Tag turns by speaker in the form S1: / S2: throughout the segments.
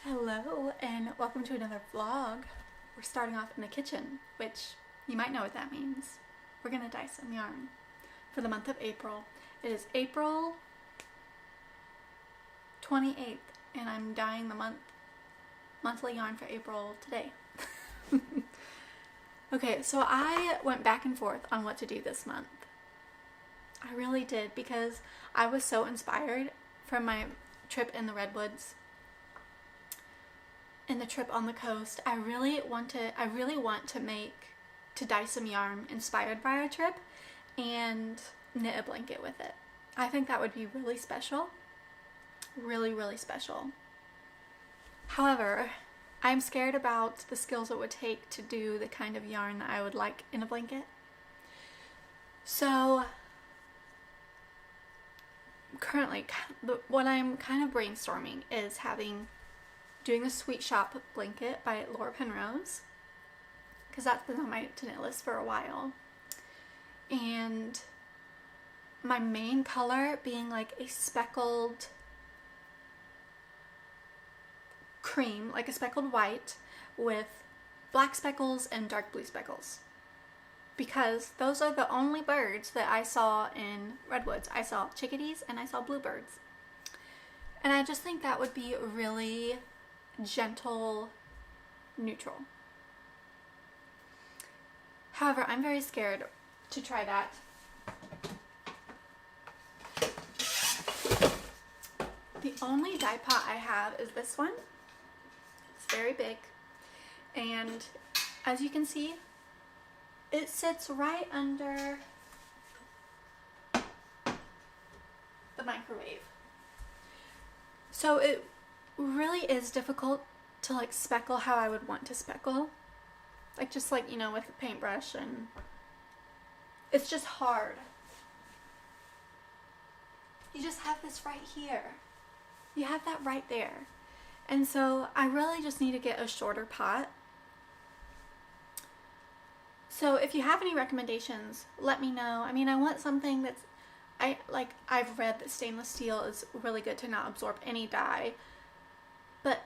S1: Hello and welcome to another vlog. We're starting off in the kitchen, which you might know what that means. We're gonna dye some yarn for the month of April. It is April 28th and I'm dyeing the monthly yarn for April today. Okay, so I went back and forth on what to do this month. I really did, because I was so inspired from my trip in the Redwoods and the trip on the coast. I really want to dye some yarn inspired by our trip and knit a blanket with it. I think that would be really special. Really special. However, I'm scared about the skills it would take to do the kind of yarn that I would like in a blanket. So currently, what I'm kind of brainstorming is doing the Sweet Shop blanket by Laura Penrose, because that's been on my to-knit list for a while. And my main color being like a speckled cream, like a speckled white with black speckles and dark blue speckles, because those are the only birds that I saw in Redwoods. I saw chickadees and I saw bluebirds, and I just think that would be a really gentle neutral. However, I'm very scared to try that. The only dye pot I have is this one. It's very big, and as you can see, it sits right under the microwave. So it really is difficult to like speckle how I would want to speckle. Like just like, you know, with a paintbrush, and it's just hard. You just have this right here. You have that right there. And so I really just need to get a shorter pot. So if you have any recommendations, let me know. I mean, I want something that's, I've read that stainless steel is really good to not absorb any dye, but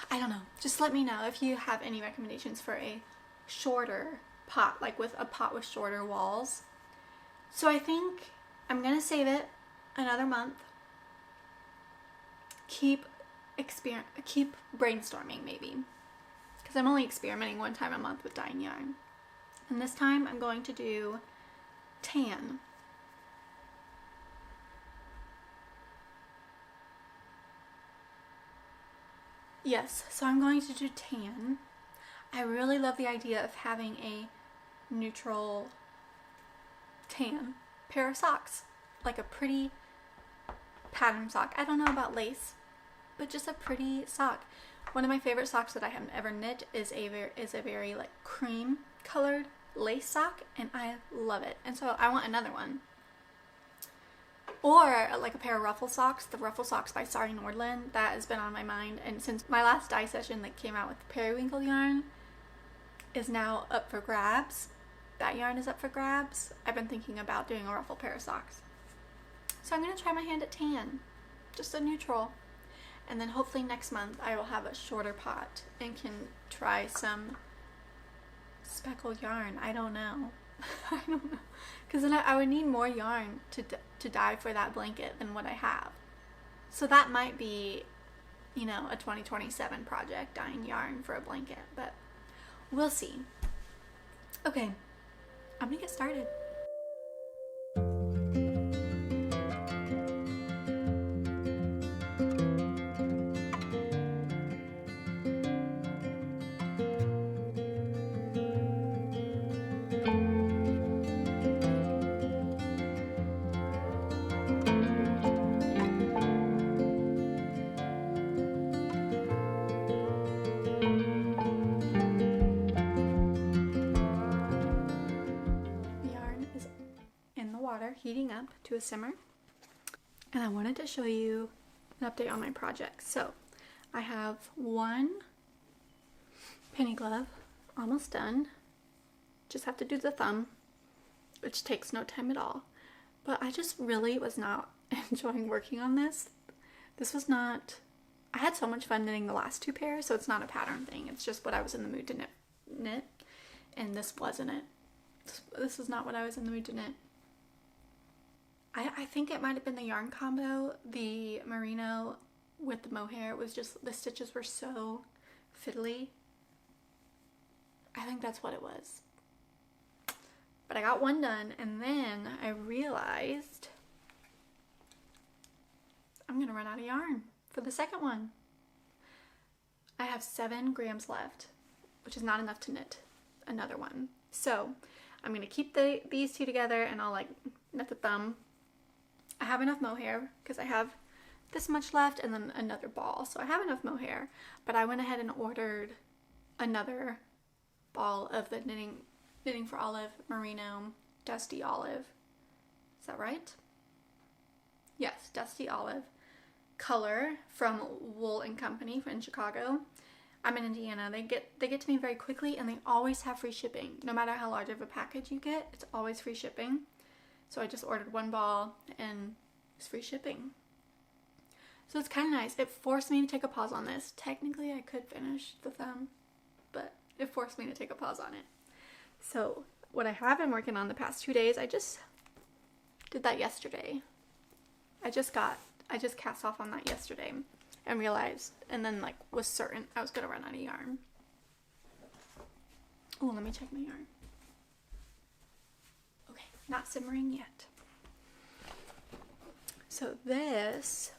S1: I don't know. Just let me know if you have any recommendations for a shorter pot, like with a pot with shorter walls. So I think I'm gonna save it another month. Keep brainstorming maybe, because I'm only experimenting one time a month with dyeing yarn. And this time I'm going to do tan. Yes, so I'm going to do tan. I really love the idea of having a neutral tan pair of socks, like a pretty pattern sock. I don't know about lace, but just a pretty sock. One of my favorite socks that I have ever knit is a very like cream colored lace sock, and I love it. And so I want another one. Or like a pair of ruffle socks, the ruffle socks by Sari Nordland. That has been on my mind, and since my last dye session that came out with the periwinkle yarn is now up for grabs, that yarn is up for grabs, I've been thinking about doing a ruffle pair of socks. So I'm going to try my hand at tan, just a neutral, and then hopefully next month I will have a shorter pot and can try some speckled yarn. I don't know. I don't know, because then I would need more yarn to dye for that blanket than what I have. So that might be, you know, a 2027 project, dyeing yarn for a blanket, but we'll see. Okay, I'm gonna get started. Heating up to a simmer, and I wanted to show you an update on my project. So I have one penny glove almost done, just have to do the thumb, which takes no time at all. But I just really was not enjoying working on this. This was not I had so much fun knitting the last 2 pairs, so it's not a pattern thing. It's just what I was in the mood to knit. And this wasn't it. This is not what I was in the mood to knit. I think it might have been the yarn combo, the merino with the mohair. It was just, the stitches were so fiddly. I think that's what it was. But I got one done, and then I realized I'm gonna run out of yarn for the second one. I have 7 grams left, which is not enough to knit another one. So I'm gonna keep these 2 together, and I'll like knit the thumb. I have enough mohair because I have this much left and then another ball. So I have enough mohair, but I went ahead and ordered another ball of the Knitting for Olive Merino Dusty Olive. Is that right? Yes, Dusty Olive color from Wool and Company in Chicago. I'm in Indiana. They get to me very quickly, and they always have free shipping. No matter how large of a package you get, it's always free shipping. So I just ordered 1 ball and it's free shipping. So it's kind of nice. It forced me to take a pause on this. Technically I could finish the thumb, but it forced me to take a pause on it. So what I have been working on the past 2 days, I just did that yesterday. I just cast off on that yesterday and realized, and then like was certain I was gonna run out of yarn. Oh, let me check my yarn. Okay, not simmering yet. So this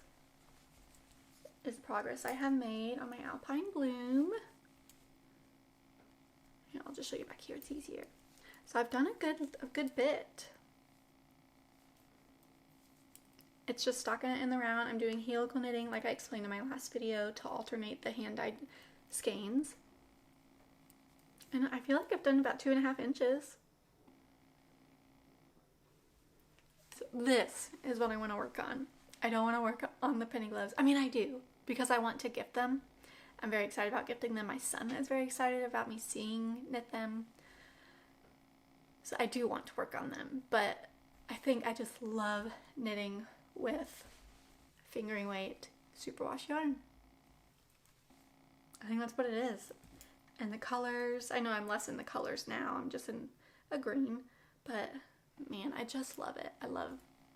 S1: is the progress I have made on my Alpine Bloom. Here, I'll just show you back here, it's easier. So I've done a good bit. It's just stocking it in the round. I'm doing helical knitting, like I explained in my last video, to alternate the hand-dyed skeins. And I feel like I've done about 2.5 inches. So this is what I want to work on. I don't want to work on the penny gloves. I mean, I do, because I want to gift them. I'm very excited about gifting them. My son is very excited about me seeing knit them. So I do want to work on them, but I think I just love knitting with fingering weight superwash yarn. I think that's what it is. And the colors, I know I'm less in the colors now, I'm just in a green, but man, I just love it. I love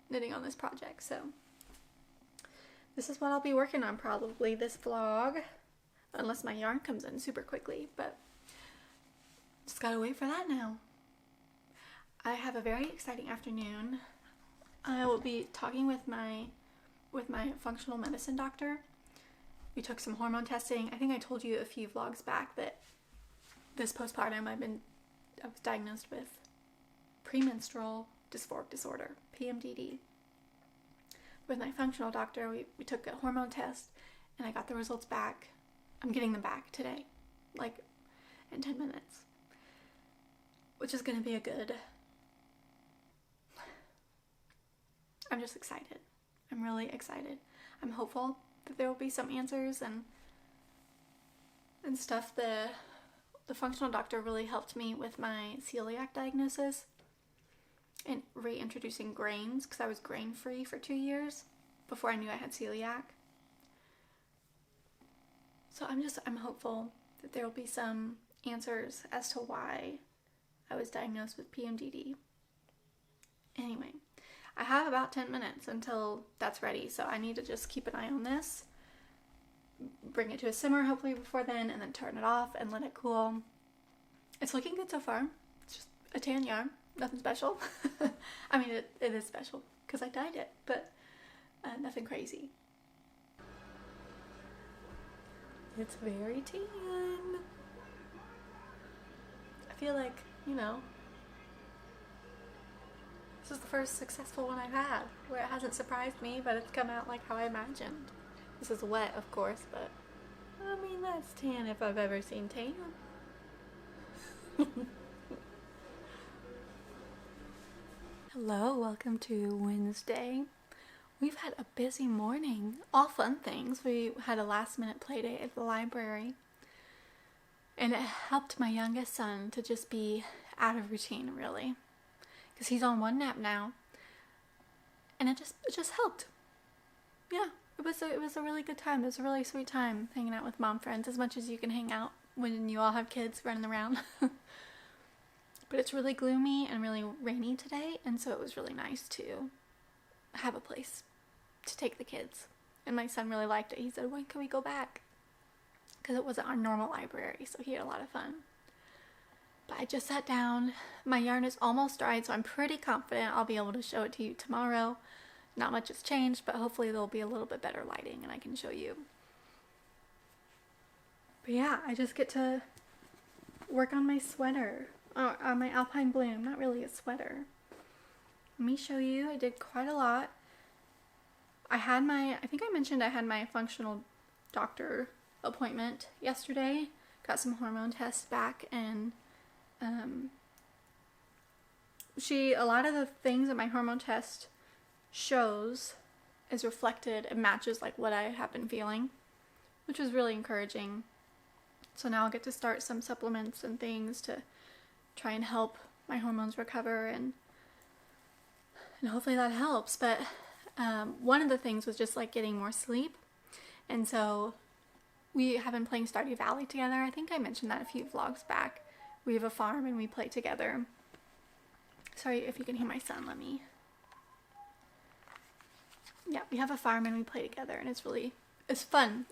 S1: knitting on this project. So this is what I'll be working on probably this vlog, unless my yarn comes in super quickly, but just gotta wait for that now. I have a very exciting afternoon. I will be talking with my functional medicine doctor. We took some hormone testing. I think I told you a few vlogs back that this postpartum I was diagnosed with premenstrual dysphoric disorder, PMDD. With my functional doctor, we took a hormone test and I got the results back. I'm getting them back today, like in 10 minutes, which is going to be a good... I'm just excited. I'm really excited. I'm hopeful that there will be some answers and stuff. The functional doctor really helped me with my celiac diagnosis and reintroducing grains, because I was grain free for 2 years before I knew I had celiac. So I'm hopeful that there will be some answers as to why I was diagnosed with PMDD. Anyway, I have about 10 minutes until that's ready, so I need to just keep an eye on this, bring it to a simmer hopefully before then, and then turn it off and let it cool. It's looking good so far. It's just a tan yarn, nothing special. I mean, it is special because I dyed it, but nothing crazy. It's very tan. I feel like, you know, this is the first successful one I've had, where it hasn't surprised me, but it's come out like how I imagined. This is wet, of course, but I mean, that's tan if I've ever seen tan. Hello, welcome to Wednesday. We've had a busy morning, all fun things. We had a last minute play date at the library, and it helped my youngest son to just be out of routine, really, because he's on one nap now, and it just helped. Yeah, it was a really good time. It was a really sweet time hanging out with mom friends, as much as you can hang out when you all have kids running around. But it's really gloomy and really rainy today, and so it was really nice to have a place to take the kids. And my son really liked it. He said, when can we go back? Because it wasn't our normal library, so he had a lot of fun. But I just sat down. My yarn is almost dried, so I'm pretty confident I'll be able to show it to you tomorrow. Not much has changed, but hopefully there'll be a little bit better lighting and I can show you. But yeah, I just get to work on my sweater. On my Alpine Bloom, not really a sweater. Let me show you. I did quite a lot. I think I mentioned I had my functional doctor appointment yesterday. Got some hormone tests back, and a lot of the things that my hormone test shows is reflected and matches like what I have been feeling, which was really encouraging. So now I'll get to start some supplements and things to try and help my hormones recover, and hopefully that helps. But one of the things was just like getting more sleep, and so we have been playing Stardew Valley together. I think I mentioned that a few vlogs back. We have a farm and we play together. Sorry if you can hear my son. Yeah, we have a farm and we play together, and it's fun.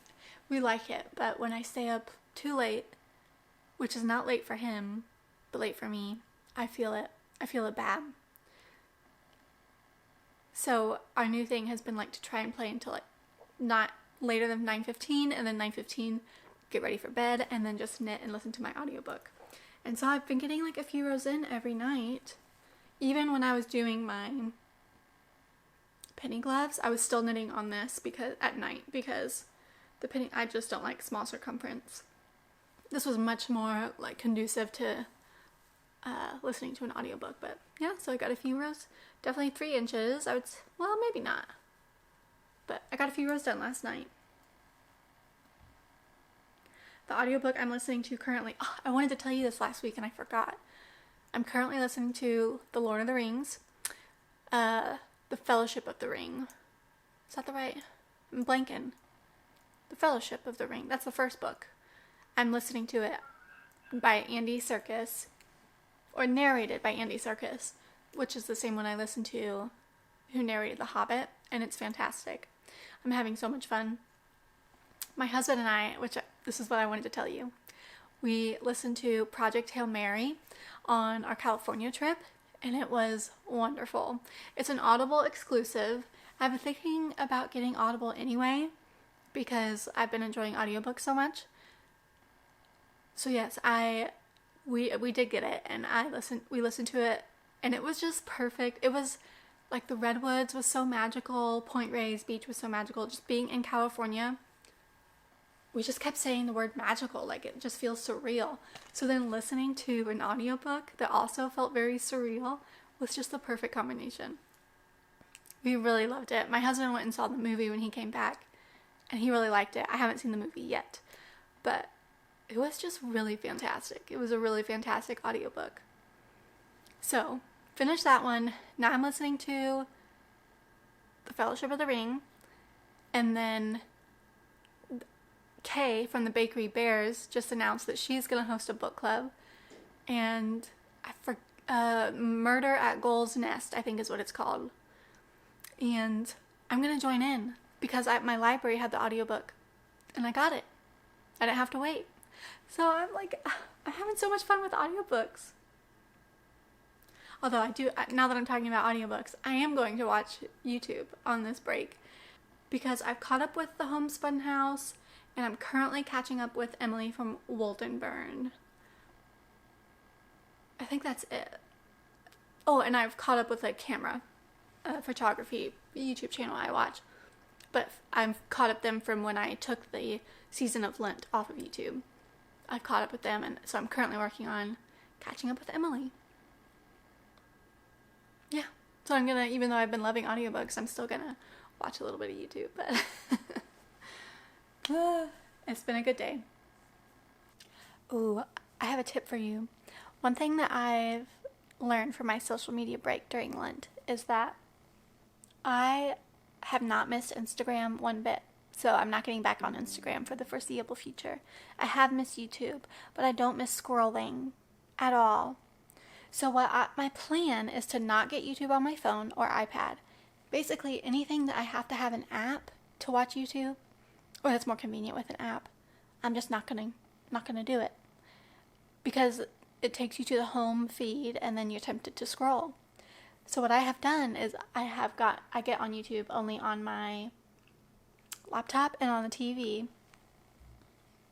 S1: We like it, but when I stay up too late, which is not late for him, but late for me, I feel it bad. So our new thing has been like to try and play until like not later than 9:15, and then 9:15 get ready for bed, and then just knit and listen to my audiobook. And so I've been getting like a few rows in every night. Even when I was doing my penny gloves, I was still knitting on this at night because I just don't like small circumference. This was much more like conducive to listening to an audiobook. But yeah, so I got a few rows, definitely 3 inches. Well, maybe not, but I got a few rows done last night. The audiobook I'm listening to currently, I wanted to tell you this last week and I forgot. I'm currently listening to The Lord of the Rings, The Fellowship of the Ring. Is that the right? I'm blanking. The Fellowship of the Ring. That's the first book. I'm listening to it by Andy Serkis, or narrated by Andy Serkis, which is the same one I listened to who narrated The Hobbit, and it's fantastic. I'm having so much fun. My husband and I, this is what I wanted to tell you, we listened to Project Hail Mary on our California trip, and it was wonderful. It's an Audible exclusive. I've been thinking about getting Audible anyway, because I've been enjoying audiobooks so much. So yes, we did get it, and we listened to it, and it was just perfect. It was like the redwoods was so magical, Point Reyes Beach was so magical. Just being in California, we just kept saying the word magical, like it just feels surreal. So then listening to an audiobook that also felt very surreal was just the perfect combination. We really loved it. My husband went and saw the movie when he came back, and he really liked it. I haven't seen the movie yet, but it was just really fantastic. It was a really fantastic audiobook. So, finished that one. Now I'm listening to The Fellowship of the Ring, and then Kay from the Bakery Bears just announced that she's going to host a book club, and Murder at Gull's Nest, I think is what it's called. And I'm going to join in because my library had the audiobook, and I got it. I didn't have to wait. So I'm having so much fun with audiobooks. Although now that I'm talking about audiobooks, I am going to watch YouTube on this break because I've caught up with The Homespun House, and I'm currently catching up with Emily from Woldenburn. I think that's it. Oh, and I've caught up with like camera photography YouTube channel I watch. But I've caught up them from when I took the season of Lent off of YouTube. I've caught up with them, and so I'm currently working on catching up with Emily. Yeah. So I'm gonna, even though I've been loving audiobooks, I'm still gonna watch a little bit of YouTube, but it's been a good day. Ooh, I have a tip for you. One thing that I've learned from my social media break during Lent is that I have not missed Instagram one bit. So I'm not getting back on Instagram for the foreseeable future. I have missed YouTube, but I don't miss scrolling at all. So my plan is to not get YouTube on my phone or iPad. Basically, anything that I have to have an app to watch YouTube, or that's more convenient with an app, I'm just not gonna do it, because it takes you to the home feed and then you're tempted to scroll. So what I have done is I get on YouTube only on my laptop and on the TV,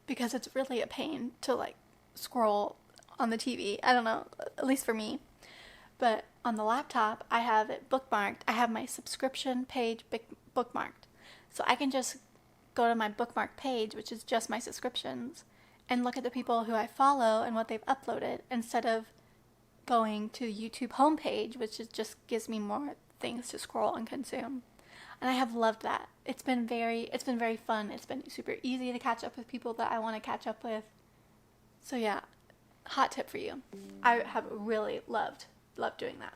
S1: because it's really a pain to like scroll on the TV. I don't know, at least for me. But on the laptop, I have it bookmarked. I have my subscription page bookmarked. So I can just go to my bookmark page, which is just my subscriptions, and look at the people who I follow and what they've uploaded, instead of going to YouTube homepage, which just gives me more things to scroll and consume. And I have loved that. It's been very fun. It's been super easy to catch up with people that I want to catch up with. So yeah, hot tip for you. I have really loved doing that.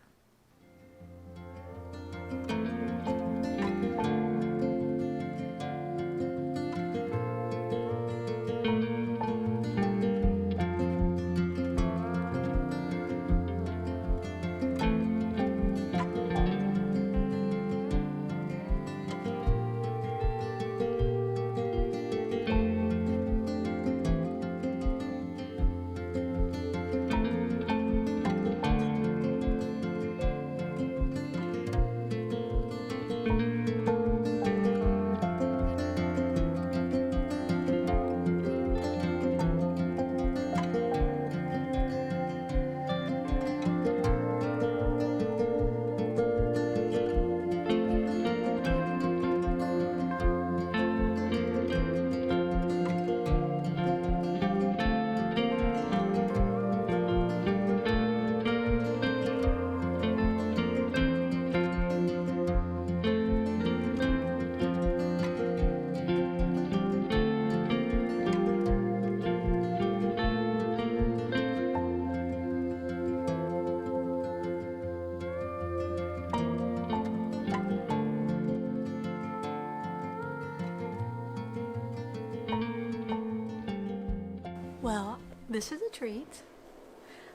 S1: Well, this is a treat.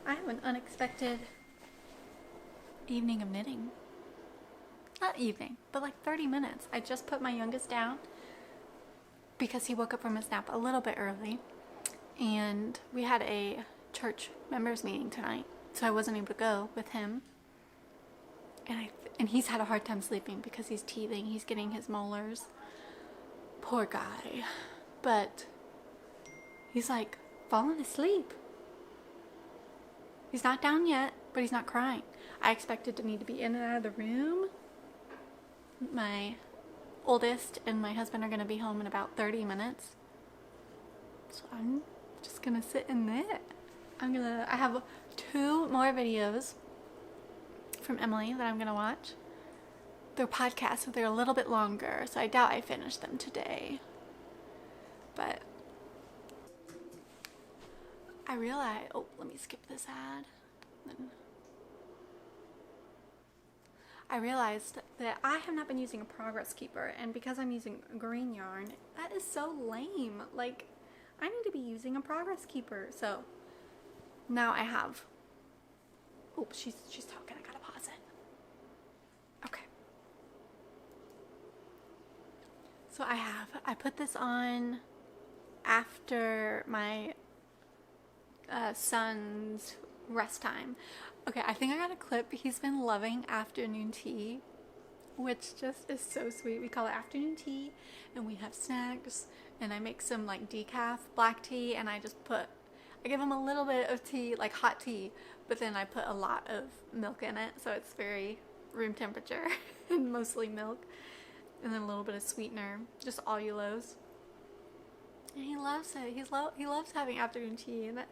S1: I have an unexpected evening of knitting. Not evening, but like 30 minutes. I just put my youngest down because he woke up from his nap a little bit early, and we had a church members meeting tonight, so I wasn't able to go with him. And he's had a hard time sleeping because he's teething. He's getting his molars. Poor guy. But he's like falling asleep. He's not down yet, but he's not crying. I expected to need to be in and out of the room. My oldest and my husband are going to be home in about 30 minutes. So I'm just going to sit and knit. I have 2 more videos from Emily that I'm going to watch. They're podcasts, so they're a little bit longer, so I doubt I finished them today. But I realized, let me skip this ad. I realized that I have not been using a progress keeper, and because I'm using green yarn, that is so lame. Like, I need to be using a progress keeper. So now I have. She's talking. I gotta pause it. Okay. So I put this on after my son's rest time. Okay, I think I got a clip. He's been loving afternoon tea, which just is so sweet. We call it afternoon tea, and we have snacks, and I make some like decaf black tea, and I give him a little bit of tea, like hot tea, but then I put a lot of milk in it, so it's very room temperature and mostly milk, and then a little bit of sweetener, just allulose. And he loves it. He loves having afternoon tea, and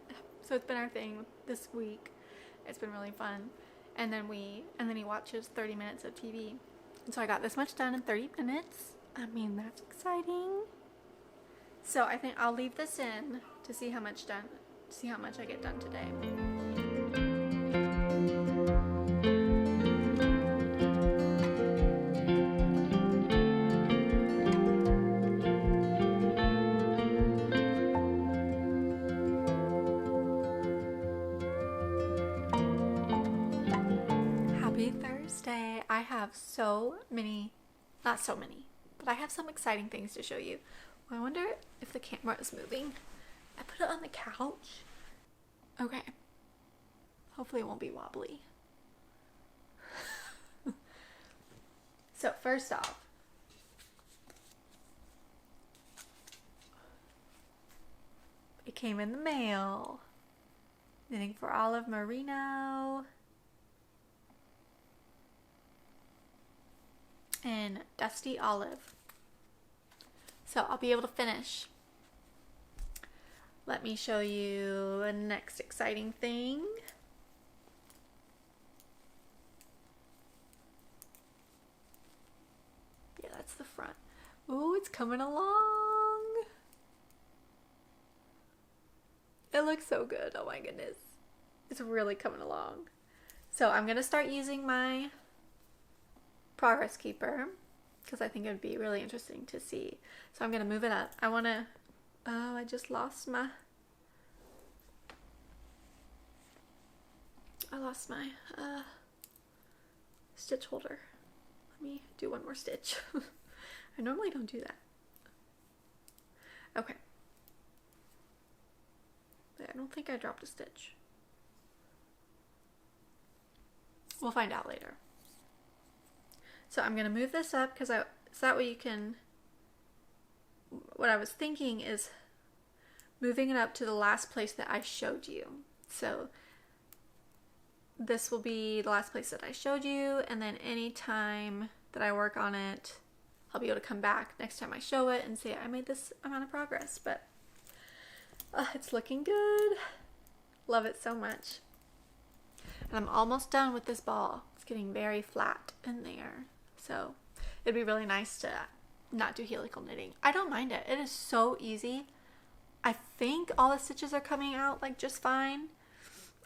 S1: so it's been our thing this week. It's been really fun. And then he watches 30 minutes of TV. And so I got this much done in 30 minutes. I mean, that's exciting. So I think I'll leave this in to see how much I get done today. I have so many, not so many, but I have some exciting things to show you. I wonder if the camera is moving. I put it on the couch. Okay. Hopefully it won't be wobbly. So first off, it came in the mail. Knitting for Olive Merino and Dusty Olive. So I'll be able to finish. Let me show you the next exciting thing. Yeah, that's the front. Ooh, it's coming along. It looks so good. Oh my goodness. It's really coming along. So I'm going to start using my Progress Keeper because I think it would be really interesting to see. So I'm going to move it up. I want to... Oh, I just lost my... stitch holder. Let me do one more stitch. I normally don't do that. Okay. I don't think I dropped a stitch. We'll find out later. So I'm going to move this up because so that way you can... What I was thinking is moving it up to the last place that I showed you. So this will be the last place that I showed you, and then any time that I work on it, I'll be able to come back next time I show it and say I made this amount of progress. But it's looking good. Love it so much. And I'm almost done with this ball. It's getting very flat in there. So it'd be really nice to not do helical knitting. I don't mind it. It is so easy. I think all the stitches are coming out like just fine.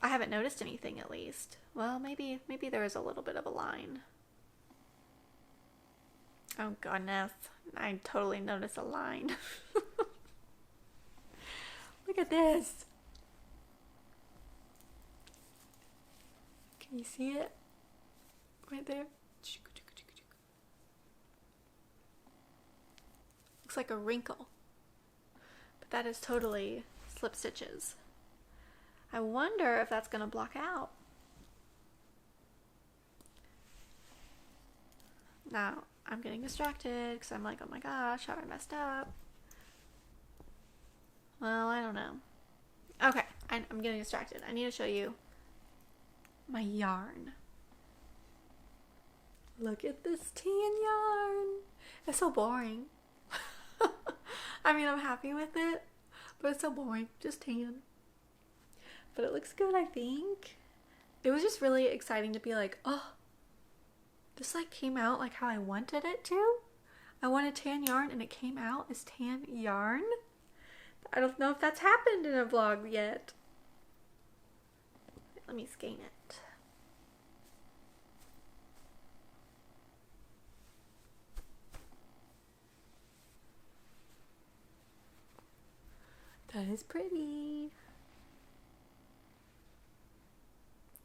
S1: I haven't noticed anything at least. Well, maybe there is a little bit of a line. Oh goodness. I totally noticed a line. Look at this. Can you see it? Right there. Looks like a wrinkle. But that is totally slip stitches. I wonder if that's going to block out. Now, I'm getting distracted because I'm like, oh my gosh, how I messed up. Well, I don't know. Okay, I'm getting distracted. I need to show you my yarn. Look at this tan yarn. It's so boring. I mean, I'm happy with it, but it's so boring. Just tan. But it looks good, I think. It was just really exciting to be like, oh, this like came out like how I wanted it to. I wanted tan yarn and it came out as tan yarn. I don't know if that's happened in a vlog yet. Let me skein it. That is pretty.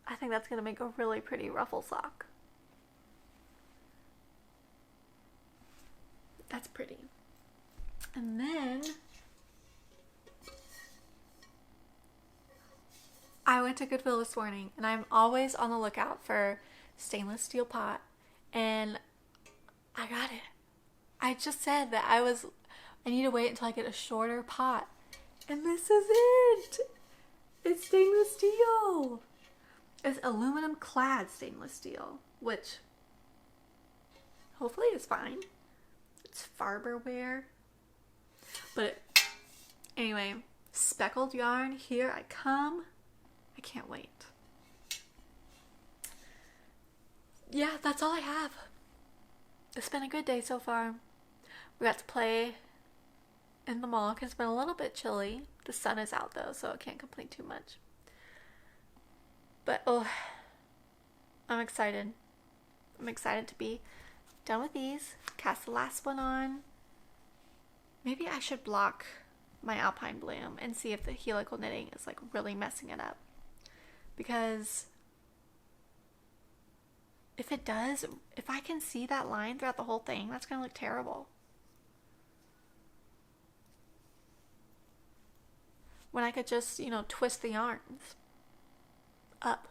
S1: I think that's going to make a really pretty ruffle sock. That's pretty. And then I went to Goodwill this morning, and I'm always on the lookout for stainless steel pot, and I got it. I just said that I need to wait until I get a shorter pot, and this is it. It's stainless steel. It's aluminum clad stainless steel, which hopefully is fine. It's Farberware. But anyway, speckled yarn, here I come. I can't wait. Yeah, that's all I have. It's been a good day so far. We got to play in the mall because it's been a little bit chilly. The sun is out though, so I can't complain too much. But oh, I'm excited. I'm excited to be done with these. Cast the last one on. Maybe I should block my Alpine Bloom and see if the helical knitting is like really messing it up. Because if it does, if I can see that line throughout the whole thing, that's gonna look terrible. When I could just, you know, twist the yarns up.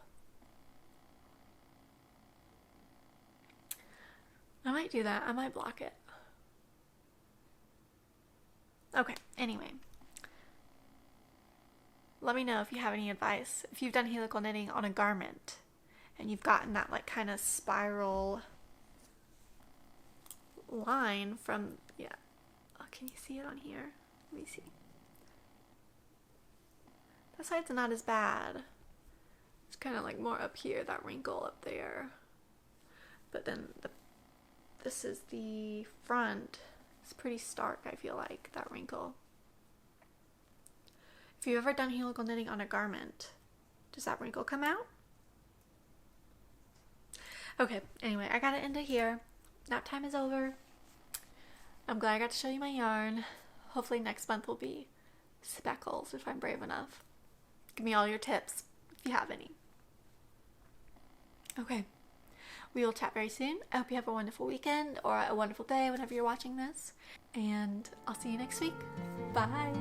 S1: I might do that. I might block it. Okay, anyway. Let me know if you have any advice. If you've done helical knitting on a garment and you've gotten that like kind of spiral line from, yeah. Oh, can you see it on here? Let me see. That side's not as bad. It's kind of like more up here, that wrinkle up there. But then this is the front. It's pretty stark, I feel like, that wrinkle. If you've ever done helical knitting on a garment, does that wrinkle come out? Okay, anyway, I gotta end it here. Nap time is over. I'm glad I got to show you my yarn. Hopefully next month will be speckles if I'm brave enough. Give me all your tips if you have any. Okay, we will chat very soon. I hope you have a wonderful weekend or a wonderful day whenever you're watching this. And I'll see you next week. Bye.